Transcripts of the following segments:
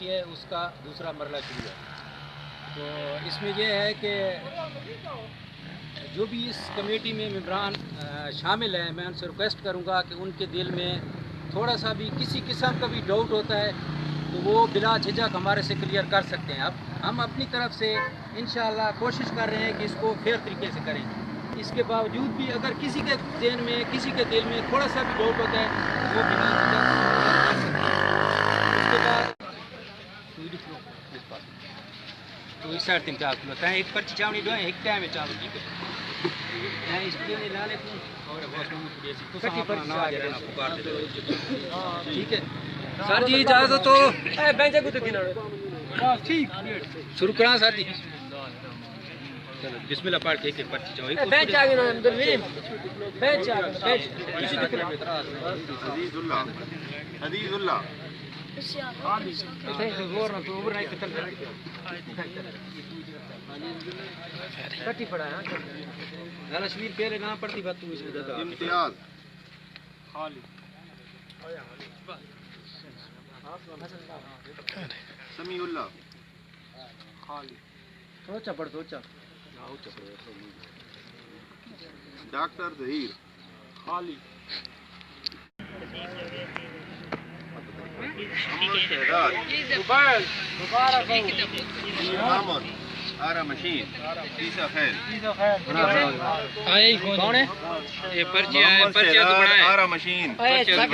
Committee ہے اس کا دوسرا مرحلہ شروع ہے. تو اس میں یہ ہے کہ جو بھی اس کمیٹی میں ممبران شامل ہیں میں ان سے ریکویسٹ کروں گا کہ ان کے دل میں تھوڑا سا بھی کسی قسم کا بھی ڈاؤٹ ہوتا ہے تو وہ بلا جھجک ہمارے سے کلیئر کر سکتے ہیں. اب ہم اپنی طرف سے انشاءاللہ کوشش کر رہے ہیں کہ اس کو فیئر طریقے سے کریں. اس کے باوجود بھی اگر کسی کے ذہن میں کسی کے دل میں تھوڑا سا بھی ڈاؤٹ ہوتا ہے تو وہ بلا جھجک کر سکتے ہیں. اس کے بعد تو اس سائڈ تم چاہ کلو ایک پرچی چاونی دو ایک ٹائم چالو ٹھیک ہے اس کے لیے لانے کو اور بہت نمبر تو سب اپنا نام رہنا پکار دے ٹھیک ہے. سر جی اجازت تو بینچ کو تو گنا ٹھیک شروع کرا سر جی. چلو بسم اللہ پڑھ کے ایک ایک پرچی چاہو بینچ آ گیا اندر ویم بینچ آ گیا بینچ کسی کو حدیث اللہ کٹی پڑا ہے رشمیر پہلے نام پڑتی بات تو اس میں امتیاز خالد سمیع اللہ خالد اوچا پڑھ اوچا ڈاکٹر ظہیر خالد محمد شہزاد مبارک محمد آرا مشین عیسیٰ خیل آئی کون ہے یہ پرچی ہے پرچی تو بڑا ہے آرا مشین عیسیٰ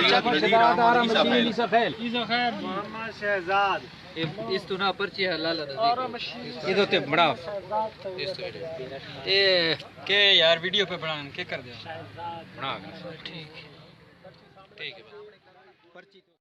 خیل محمد شہزاد اس تو نہ پرچی ہے لالا یہ تو تے بڑا اے کہ یار ویڈیو پہ بنانے کیا کر دیا بڑا ٹھیک ہے